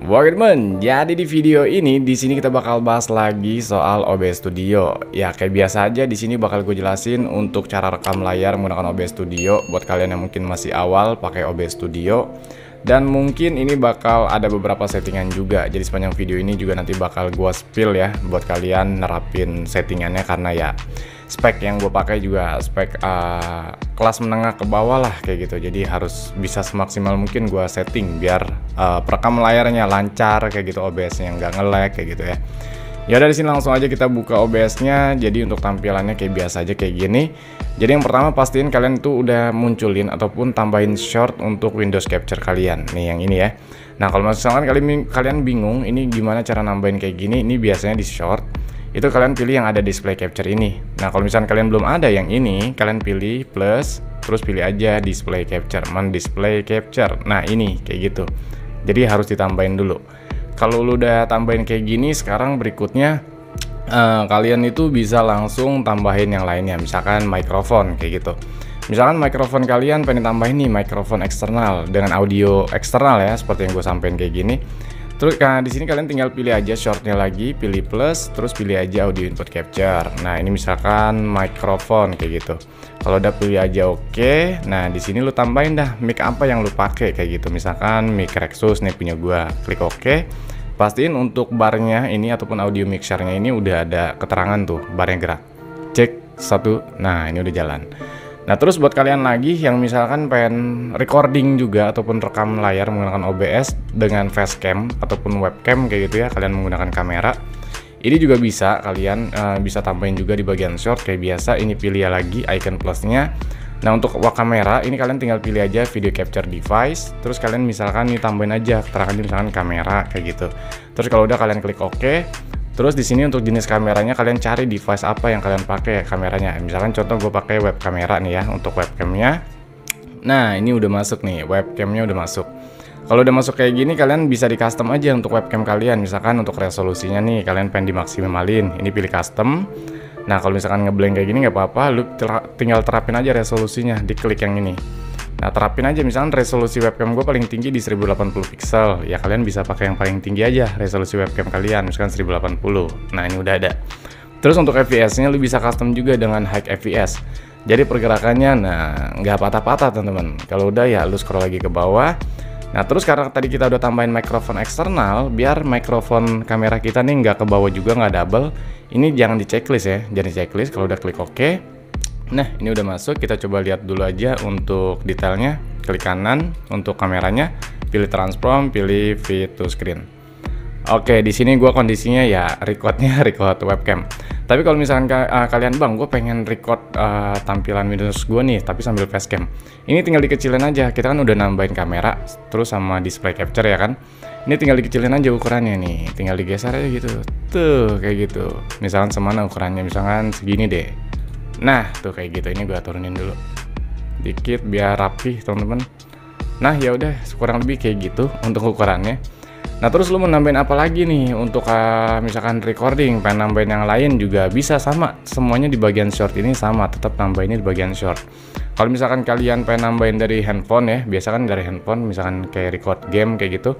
Oke teman, jadi di video ini di sini kita bakal bahas lagi soal OBS Studio. Ya kayak biasa aja di sini bakal gue jelasin untuk cara rekam layar menggunakan OBS Studio buat kalian yang mungkin masih awal pakai OBS Studio. Dan mungkin ini bakal ada beberapa settingan juga. Jadi sepanjang video ini juga nanti bakal gue spill ya buat kalian nerapin settingannya, karena ya spek yang gue pakai juga spek kelas menengah ke bawah lah kayak gitu. Jadi harus bisa semaksimal mungkin gue setting biar perekam layarnya lancar kayak gitu, OBS-nya nggak nge-lag kayak gitu ya. Ya dari sini langsung aja kita buka OBS-nya. Jadi untuk tampilannya kayak biasa aja kayak gini. Jadi yang pertama pastiin kalian tuh udah munculin ataupun tambahin short untuk Windows Capture kalian. Nih yang ini ya. Nah kalau misalkan kalian bingung ini gimana cara nambahin kayak gini, ini biasanya di short itu kalian pilih yang ada display capture ini. Nah kalau misalkan kalian belum ada yang ini, kalian pilih plus, terus pilih aja display capture, display capture. Nah ini kayak gitu. Jadi harus ditambahin dulu. Kalau lu udah tambahin kayak gini, sekarang berikutnya kalian itu bisa langsung tambahin yang lainnya, misalkan mikrofon kayak gitu. Misalkan mikrofon kalian pengen tambahin nih mikrofon eksternal dengan audio eksternal ya, seperti yang gue sampein kayak gini. Terus di sini kalian tinggal pilih aja shortnya lagi, pilih plus, terus pilih aja audio input capture. Nah ini misalkan mikrofon kayak gitu. Kalau udah pilih aja oke. Nah di sini lu tambahin dah mic apa yang lu pakai kayak gitu. Misalkan mic Rexus nih punya gua, klik oke. Pastiin untuk barnya ini ataupun audio mixernya ini udah ada keterangan tuh, barnya gerak. Cek satu. Nah ini udah jalan. Nah terus buat kalian lagi yang misalkan pengen recording juga ataupun rekam layar menggunakan OBS dengan facecam ataupun webcam kayak gitu ya, kalian menggunakan kamera, ini juga bisa kalian bisa tambahin juga di bagian short kayak biasa. Ini pilih lagi icon plusnya. Nah untuk kamera ini kalian tinggal pilih aja video capture device, terus kalian misalkan nih tambahin aja keterangan misalkan kamera kayak gitu. Terus kalau udah kalian klik OK. Terus di sini untuk jenis kameranya kalian cari device apa yang kalian pakai kameranya. Misalkan contoh gue pakai web kamera nih ya untuk webcamnya. Nah ini udah masuk nih, webcamnya udah masuk. Kalau udah masuk kayak gini kalian bisa di custom aja untuk webcam kalian. Misalkan untuk resolusinya nih kalian pengen dimaksimalin, ini pilih custom. Nah kalau misalkan ngeblank kayak gini nggak apa-apa, lu tinggal terapin aja resolusinya, diklik yang ini. Nah terapin aja misalkan resolusi webcam gue paling tinggi di 1080 pixel. Ya kalian bisa pakai yang paling tinggi aja resolusi webcam kalian, misalkan 1080. Nah ini udah ada. Terus untuk FPS-nya lu bisa custom juga dengan high FPS. Jadi pergerakannya nah nggak patah-patah teman-teman. Kalau udah ya lu scroll lagi ke bawah. Nah terus karena tadi kita udah tambahin mikrofon eksternal, biar mikrofon kamera kita nih nggak ke bawah juga, nggak double. Ini jangan di checklist ya, jangan di checklist. Kalau udah klik OK. Nah ini udah masuk, kita coba lihat dulu aja untuk detailnya. Klik kanan untuk kameranya, pilih transform, pilih fit to screen. Oke di sini gua kondisinya ya record webcam. Tapi kalau misalkan kalian bang, gue pengen record tampilan Windows gue nih tapi sambil facecam, ini tinggal dikecilin aja. Kita kan udah nambahin kamera terus sama display capture ya kan. Ini tinggal dikecilin aja ukurannya nih, tinggal digeser aja gitu. Tuh kayak gitu. Misalkan semana ukurannya, misalkan segini deh. Nah tuh kayak gitu. Ini gue turunin dulu dikit biar rapih teman-teman. Nah ya udah kurang lebih kayak gitu untuk ukurannya. Nah terus lu mau nambahin apa lagi nih untuk misalkan recording, pengen nambahin yang lain juga bisa sama. Semuanya di bagian short ini sama, tetap nambahinnya di bagian short. Kalau misalkan kalian pengen nambahin dari handphone ya, biasa kan dari handphone misalkan kayak record game kayak gitu,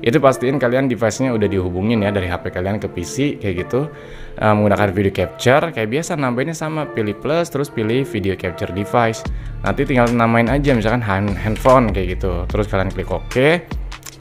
itu pastiin kalian device-nya udah dihubungin ya dari HP kalian ke PC kayak gitu, menggunakan video capture kayak biasa. Nambahinnya sama, pilih plus terus pilih video capture device. Nanti tinggal namain aja misalkan handphone kayak gitu, terus kalian klik OK.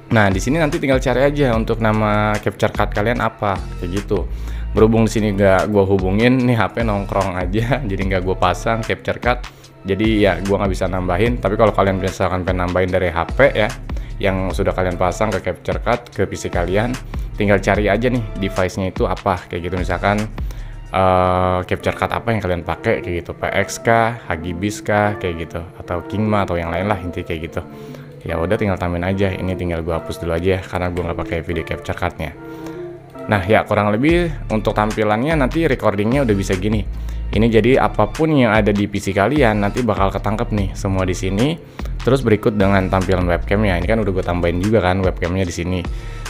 Nah di sini nanti tinggal cari aja untuk nama capture card kalian apa kayak gitu. Berhubung di sini nggak gue hubungin nih, HP nongkrong aja, jadi nggak gue pasang capture card. Jadi ya gue nggak bisa nambahin. Tapi kalau kalian misalkan pengen nambahin dari HP ya, yang sudah kalian pasang ke capture card ke PC kalian, tinggal cari aja nih device-nya itu apa kayak gitu. Misalkan capture card apa yang kalian pakai kayak gitu, PX kah, Hagibis kah kayak gitu, atau Kingma atau yang lain lah intinya kayak gitu. Ya udah tinggal tambahin aja. Ini tinggal gue hapus dulu aja karena gue nggak pakai video capture cardnya. Nah ya kurang lebih untuk tampilannya nanti recordingnya udah bisa gini. Ini jadi apapun yang ada di PC kalian nanti bakal ketangkep nih semua di sini. Terus berikut dengan tampilan webcamnya. Ini kan udah gue tambahin juga kan webcamnya di sini.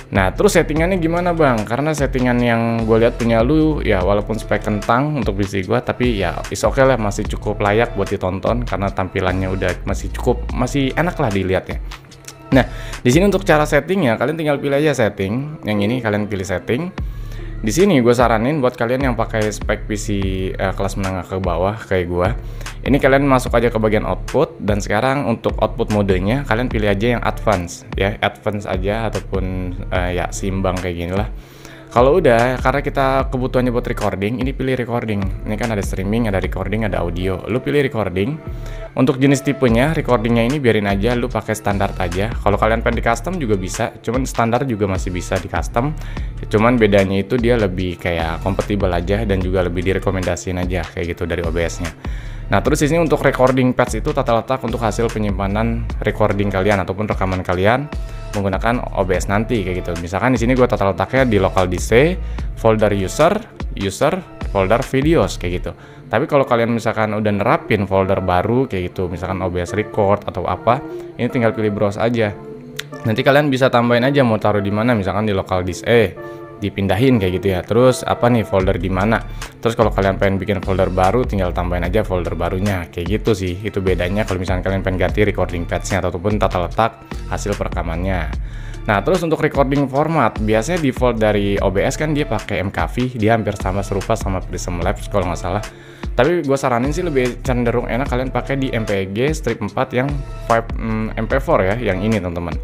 Nah terus settingannya gimana bang? Karena settingan yang gue lihat punya lu ya walaupun spek kentang untuk PC gue, tapi ya is oke lah, masih cukup layak buat ditonton karena tampilannya udah masih cukup, masih enak lah dilihat ya. Nah, di sini untuk cara settingnya, kalian tinggal pilih aja setting. Yang ini kalian pilih setting. Di sini gue saranin buat kalian yang pakai spek PC kelas menengah ke bawah kayak gue. Ini kalian masuk aja ke bagian output, dan sekarang untuk output modenya kalian pilih aja yang advance ya, advance aja ataupun ya seimbang kayak gini lah. Kalau udah, karena kita kebutuhannya buat recording, ini pilih recording. Ini kan ada streaming, ada recording, ada audio. Lu pilih recording. Untuk jenis tipenya, recordingnya ini biarin aja lu pakai standar aja. Kalau kalian pengen di custom juga bisa, cuman standar juga masih bisa di custom. Cuman bedanya itu dia lebih kayak kompatibel aja dan juga lebih direkomendasiin aja kayak gitu dari OBS-nya. Nah, terus di sini untuk recording paths itu tata letak untuk hasil penyimpanan recording kalian ataupun rekaman kalian menggunakan OBS nanti kayak gitu. Misalkan di sini gue tata letaknya di local disk, folder user, folder videos kayak gitu. Tapi kalau kalian misalkan udah nerapin folder baru kayak gitu, misalkan OBS record atau apa, ini tinggal pilih browse aja. Nanti kalian bisa tambahin aja mau taruh di mana, misalkan di local disk dipindahin kayak gitu ya. Terus apa nih folder di mana? Terus kalau kalian pengen bikin folder baru, tinggal tambahin aja folder barunya kayak gitu sih. Itu bedanya kalau misalkan kalian pengen ganti recording paths-nya ataupun tata letak hasil perekamannya. Nah, terus untuk recording format, biasanya default dari OBS kan dia pakai MKV, dia hampir sama serupa sama Prism Labs kalau nggak salah. Tapi gue saranin sih lebih cenderung enak kalian pakai di MPEG strip 4 yang MP4 ya, yang ini teman-teman.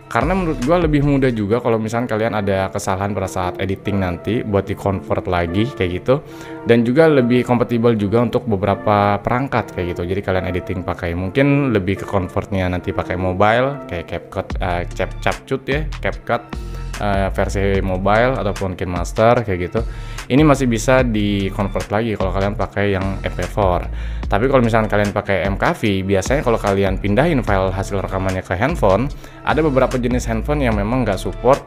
Karena menurut gue lebih mudah juga kalau misalnya kalian ada kesalahan pada saat editing nanti buat di convert lagi kayak gitu, dan juga lebih kompatibel juga untuk beberapa perangkat kayak gitu. Jadi kalian editing pakai mungkin lebih ke convertnya nanti pakai mobile kayak CapCut, CapCut ya, CapCut versi mobile ataupun KineMaster kayak gitu. Ini masih bisa di convert lagi kalau kalian pakai yang MP4. Tapi kalau misalnya kalian pakai MKV, biasanya kalau kalian pindahin file hasil rekamannya ke handphone, ada beberapa jenis handphone yang memang nggak support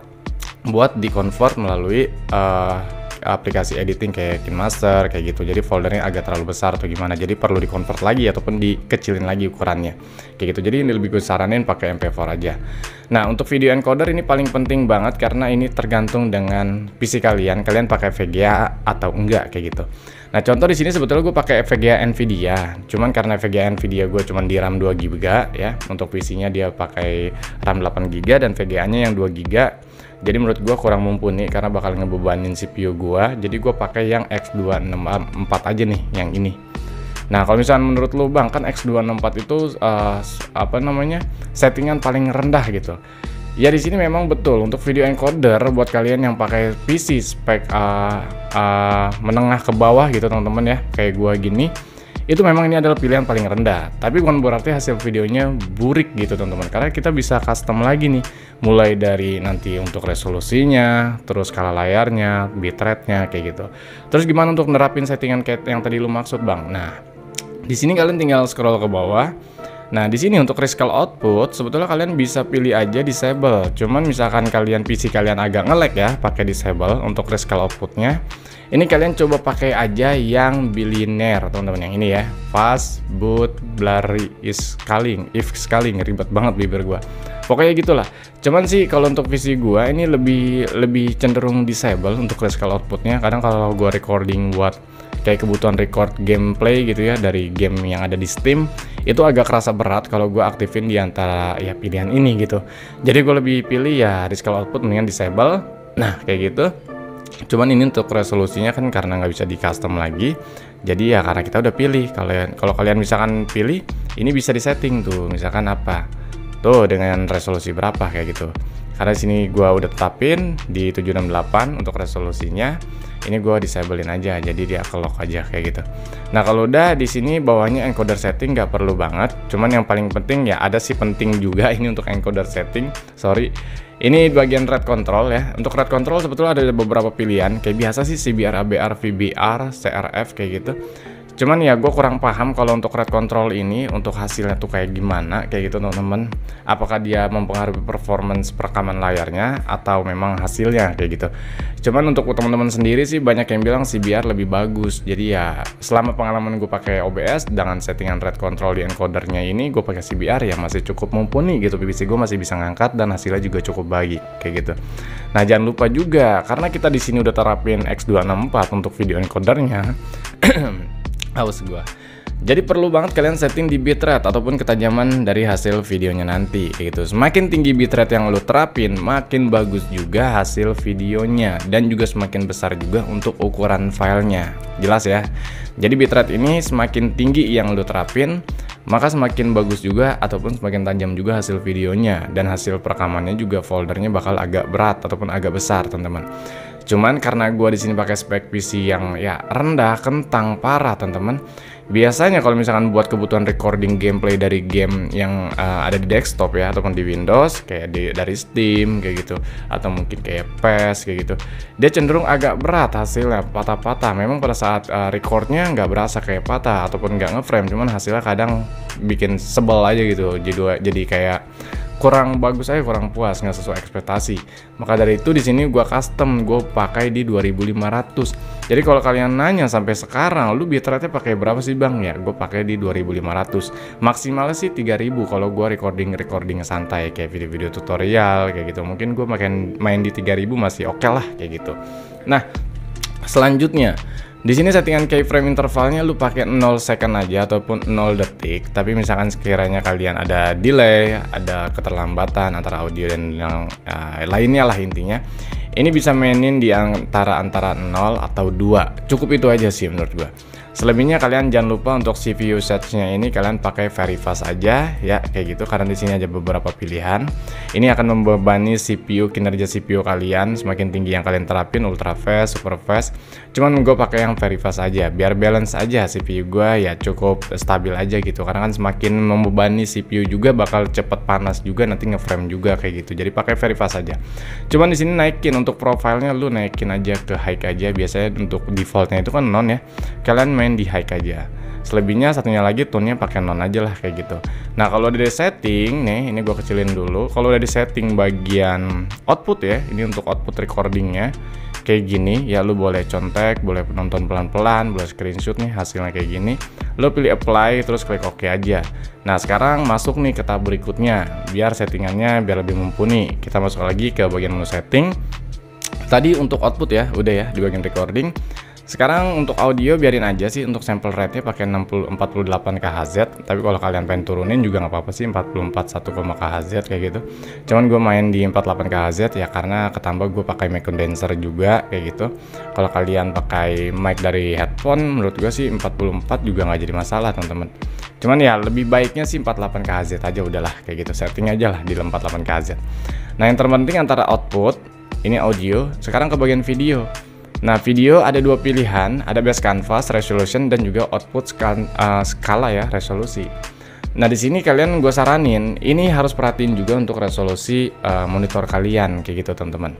buat di convert melalui aplikasi editing kayak KineMaster kayak gitu. Jadi foldernya agak terlalu besar atau gimana, jadi perlu di convert lagi ataupun dikecilin lagi ukurannya kayak gitu. Jadi ini lebih gue saranin pakai MP4 aja. Nah, untuk video encoder ini paling penting banget karena ini tergantung dengan PC kalian pakai VGA atau enggak kayak gitu. Nah, contoh di sini sebetulnya gue pakai VGA Nvidia, cuman karena VGA Nvidia gue cuman di RAM 2 GB ya. Untuk PC-nya dia pakai RAM 8 GB dan VGA-nya yang 2 GB. Jadi menurut gue kurang mumpuni karena bakal ngebebanin CPU gue. Jadi gue pakai yang X264 aja nih, yang ini. Nah, kalau misalnya menurut lo bang, kan X264 itu settingan paling rendah gitu. Ya di sini memang betul untuk video encoder buat kalian yang pakai PC spek menengah ke bawah gitu teman-teman ya, kayak gue gini. Itu memang ini adalah pilihan paling rendah, tapi bukan berarti hasil videonya burik gitu teman-teman, karena kita bisa custom lagi nih, mulai dari nanti untuk resolusinya, terus skala layarnya, bitrate-nya kayak gitu. Terus gimana untuk nerapin settingan kayak yang tadi lu maksud bang? Nah, di sini kalian tinggal scroll ke bawah. Nah, di sini untuk rescale output sebetulnya kalian bisa pilih aja disable. Cuman misalkan kalian PC kalian agak nge-lag ya pakai disable untuk rescale outputnya. Ini kalian coba pakai aja yang billionaire teman-teman, yang ini ya. Fast, boot, blurry, is scaling, if scaling, ribet banget bibir gua. Pokoknya gitulah. Cuman sih kalau untuk PC gua ini lebih cenderung disable untuk rescale outputnya. Kadang kalau gua recording buat kayak kebutuhan record gameplay gitu ya dari game yang ada di Steam, itu agak kerasa berat kalau gue aktifin di antara ya pilihan ini gitu. Jadi gue lebih pilih ya rescale output mendingan disable. Nah kayak gitu. Cuman ini untuk resolusinya kan karena nggak bisa di custom lagi, jadi ya karena kita udah pilih. Kalau kalian misalkan pilih, ini bisa disetting tuh, misalkan apa tuh dengan resolusi berapa kayak gitu. Karena sini gue udah tetapin di 768 untuk resolusinya. Ini gue disablein aja, jadi dia ke lock aja kayak gitu. Nah kalau udah di sini bawahnya encoder setting nggak perlu banget. Cuman yang paling penting ya ada sih penting juga ini untuk encoder setting. Sorry, ini bagian rate control ya. Untuk rate control sebetulnya ada beberapa pilihan. Kayak biasa sih CBR, ABR, VBR, CRF kayak gitu. Cuman ya gue kurang paham kalau untuk rate control ini untuk hasilnya tuh kayak gimana kayak gitu teman-teman. Apakah dia mempengaruhi performance perekaman layarnya atau memang hasilnya kayak gitu. Cuman untuk teman-teman sendiri sih banyak yang bilang CBR lebih bagus. Jadi ya selama pengalaman gue pakai OBS dengan settingan rate control di encodernya ini, gue pakai CBR ya masih cukup mumpuni gitu. PC gue masih bisa ngangkat dan hasilnya juga cukup baik kayak gitu. Nah jangan lupa juga karena kita di sini udah terapin X264 untuk video encodernya. Awas gua. Jadi perlu banget kalian setting di bitrate ataupun ketajaman dari hasil videonya nanti kayak gitu. Semakin tinggi bitrate yang lu terapin, makin bagus juga hasil videonya dan juga semakin besar juga untuk ukuran filenya. Jelas ya. Jadi bitrate ini semakin tinggi yang lu terapin, maka semakin bagus juga ataupun semakin tajam juga hasil videonya, dan hasil perekamannya juga foldernya bakal agak berat ataupun agak besar, teman-teman. Cuman karena gua di sini pakai spek PC yang ya rendah, kentang parah, teman-teman. Biasanya kalau misalkan buat kebutuhan recording gameplay dari game yang ada di desktop ya ataupun di Windows kayak dari Steam kayak gitu, atau mungkin kayak PES kayak gitu, dia cenderung agak berat hasilnya, patah-patah. Memang pada saat recordnya nggak berasa kayak patah ataupun nggak ngeframe, cuman hasilnya kadang bikin sebel aja gitu, jadi kayak kurang bagus aja, kurang puas, nggak sesuai ekspektasi. Maka dari itu di sini gua custom, gue pakai di 2500. Jadi kalau kalian nanya sampai sekarang lu bitrate pakai berapa sih bang? Ya gue pakai di 2500. Maksimalnya sih 3000 kalau gua recording santai kayak video-video tutorial kayak gitu. Mungkin gue main di 3000 masih oke lah kayak gitu. Nah, selanjutnya di sini settingan keyframe intervalnya lu pakai 0 second aja ataupun 0 detik. Tapi misalkan sekiranya kalian ada delay, ada keterlambatan antara audio dan yang lainnya lah intinya, ini bisa mainin di antara 0 atau 2. Cukup itu aja sih menurut gua. Selebihnya kalian jangan lupa untuk CPU usage-nya ini kalian pakai very fast aja ya kayak gitu, karena di sini ada beberapa pilihan. Ini akan membebani kinerja CPU kalian. Semakin tinggi yang kalian terapin, ultra fast, super fast. Cuman gue pakai yang very fast aja biar balance aja CPU gue ya, cukup stabil aja gitu. Karena kan semakin membebani CPU juga bakal cepet panas juga, nanti ngeframe juga kayak gitu. Jadi pakai very fast aja. Cuman di sini naikin untuk profilnya, lu naikin aja ke high aja. Biasanya untuk defaultnya itu kan non ya. Kalian main di high aja. Selebihnya satunya lagi tone-nya pakai non aja lah kayak gitu. Nah, kalau udah di setting nih, ini gua kecilin dulu. Kalau udah di setting bagian output ya, ini untuk output recordingnya kayak gini ya, lu boleh contek, boleh nonton pelan-pelan, boleh screenshot nih hasilnya kayak gini. Lu pilih apply terus klik OK aja. Nah, sekarang masuk nih ke tab berikutnya biar settingannya biar lebih mumpuni. Kita masuk lagi ke bagian menu setting. Tadi untuk output ya, udah ya di bagian recording. Sekarang untuk audio biarin aja sih, untuk sample rate-nya pakai 48 kHz. Tapi kalau kalian pengen turunin juga nggak apa-apa sih, 44 1, kHz kayak gitu. Cuman gue main di 48 kHz ya karena ketambah gue pakai mic condenser juga kayak gitu. Kalau kalian pakai mic dari headphone, menurut gue sih 44 juga nggak jadi masalah teman-teman. Cuman ya lebih baiknya sih 48 kHz aja udahlah kayak gitu. Setting aja lah di 48 kHz. Nah, yang terpenting antara output, ini audio, sekarang ke bagian video. Nah, video ada dua pilihan, ada base canvas, resolution, dan juga output skala ya, resolusi. Nah, di sini kalian gue saranin, ini harus perhatiin juga untuk resolusi monitor kalian kayak gitu teman-teman.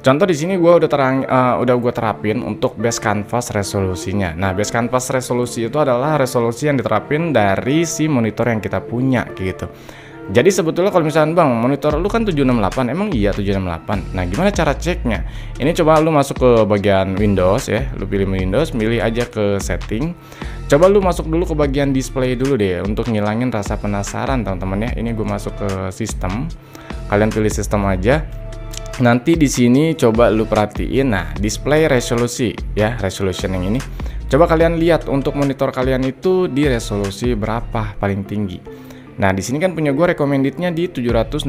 Contoh di sini gue udah gue terapin untuk base canvas resolusinya. Nah, base canvas resolusi itu adalah resolusi yang diterapin dari si monitor yang kita punya kayak gitu. Jadi sebetulnya kalau misalkan bang, monitor lu kan 768, emang iya 768. Nah, gimana cara ceknya? Ini coba lu masuk ke bagian Windows ya, lu pilih Windows, milih aja ke setting. Coba lu masuk dulu ke bagian display dulu deh untuk ngilangin rasa penasaran teman-teman ya. Ini gue masuk ke sistem. Kalian pilih sistem aja. Nanti di sini coba lu perhatiin, nah display resolusi ya, resolution yang ini. Coba kalian lihat untuk monitor kalian itu di resolusi berapa paling tinggi. Nah, di sini kan punya gue recommendednya di 768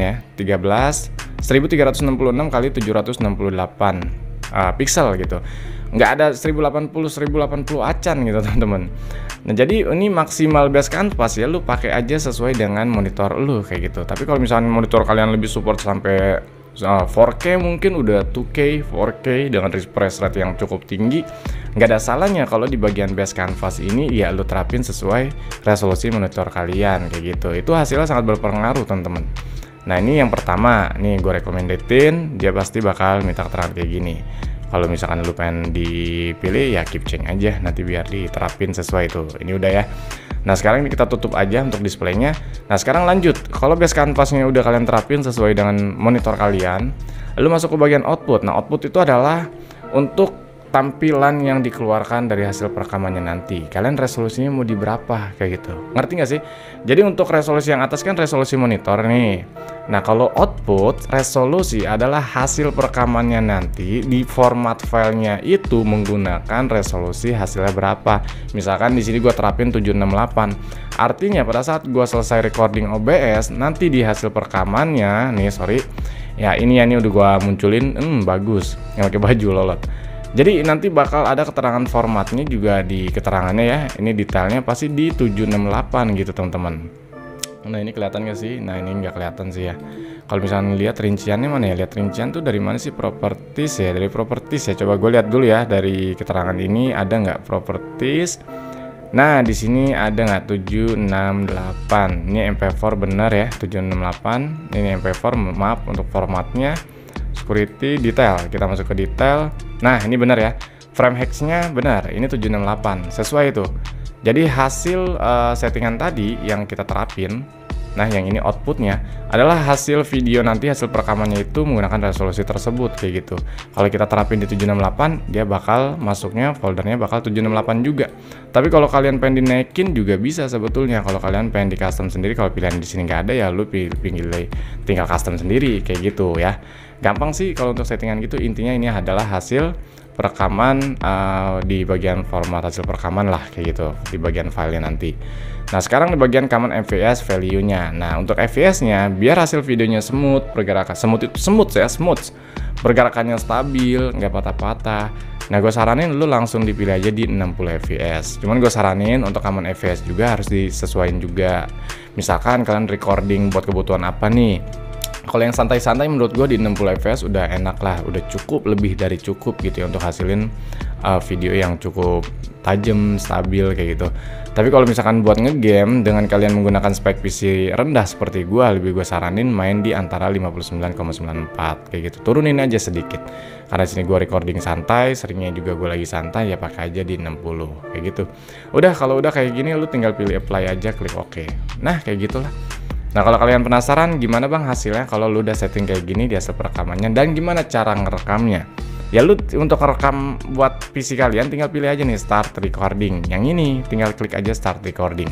ya, 1366 kali 768 pixel gitu. Nggak ada 1080 acan gitu teman-teman. Nah, jadi ini maksimal base canvas ya, lu pakai aja sesuai dengan monitor lu kayak gitu. Tapi kalau misalnya monitor kalian lebih support sampai 4K, mungkin udah 2K, 4K dengan refresh rate yang cukup tinggi, nggak ada salahnya kalau di bagian base canvas ini ya lu terapin sesuai resolusi monitor kalian kayak gitu. Itu hasilnya sangat berpengaruh teman-teman. Nah, ini yang pertama nih gue rekomendasiin, dia pasti bakal minta keterangan kayak gini. Kalau misalkan lu pengen dipilih ya keep change aja, nanti biar diterapin sesuai itu. Ini udah ya. Nah, sekarang ini kita tutup aja untuk displaynya. Nah, sekarang lanjut. Kalau base canvasnya udah kalian terapin sesuai dengan monitor kalian, lalu masuk ke bagian output. Nah, output itu adalah untuk tampilan yang dikeluarkan dari hasil perekamannya nanti. Kalian resolusinya mau di berapa kayak gitu. Ngerti nggak sih? Jadi untuk resolusi yang atas kan resolusi monitor nih. Nah, kalau output resolusi adalah hasil perekamannya nanti di format filenya itu menggunakan resolusi hasilnya berapa. Misalkan di sini gua terapin 768. Artinya pada saat gua selesai recording OBS, nanti di hasil perekamannya nih, sorry. Ya, ini udah gua munculin, bagus. Yang pakai baju lolot. Jadi nanti bakal ada keterangan formatnya juga di keterangannya ya. Ini detailnya pasti di 768 gitu teman-teman. Nah ini kelihatan gak sih? Nah ini nggak kelihatan sih ya. Kalau misalnya lihat rinciannya mana ya? Lihat rincian tuh dari mana sih? Properties ya, dari properties ya. Coba gue lihat dulu ya dari keterangan ini ada nggak properties. Nah di sini ada nggak 768? Ini MP4 benar ya 768. Ini MP4, maaf untuk formatnya. Security detail, kita masuk ke detail. Nah ini benar ya, frame hex-nya benar, ini 768 sesuai itu. Jadi hasil settingan tadi yang kita terapin, nah yang ini outputnya adalah hasil video nanti, hasil perekamannya itu menggunakan resolusi tersebut kayak gitu. Kalau kita terapin di 768, dia bakal masuknya foldernya bakal 768 juga. Tapi kalau kalian pengen dinaikin juga bisa sebetulnya. Kalau kalian pengen di custom sendiri, kalau pilihan di sini nggak ada ya lu tinggal custom sendiri kayak gitu ya. Gampang sih kalau untuk settingan gitu. Intinya ini adalah hasil perekaman di bagian format hasil perekaman lah kayak gitu di bagian filenya nanti. Nah sekarang di bagian common FVS value-nya. Nah untuk FVS-nya biar hasil videonya smooth, pergerakan smooth, pergerakannya stabil, nggak patah-patah. Nah gue saranin lu langsung dipilih aja di 60 fps. Cuman gue saranin untuk common fps juga harus disesuaikan juga. Misalkan kalian recording buat kebutuhan apa nih? Kalau yang santai-santai menurut gue di 60 fps udah enak lah, udah cukup, lebih dari cukup gitu ya untuk hasilin video yang cukup tajam, stabil kayak gitu. Tapi kalau misalkan buat ngegame dengan kalian menggunakan spek PC rendah seperti gue saranin main di antara 59,94 kayak gitu. Turunin aja sedikit. Karena sini gue recording santai, seringnya juga gue lagi santai ya pakai aja di 60 kayak gitu. Udah kalau udah kayak gini lu tinggal pilih apply aja, klik OK. Nah kayak gitulah. Nah kalau kalian penasaran gimana bang hasilnya kalau lu udah setting kayak gini di hasil perekamannya dan gimana cara ngerekamnya, ya lu untuk rekam buat PC kalian tinggal pilih aja nih start recording. Yang ini tinggal klik aja start recording.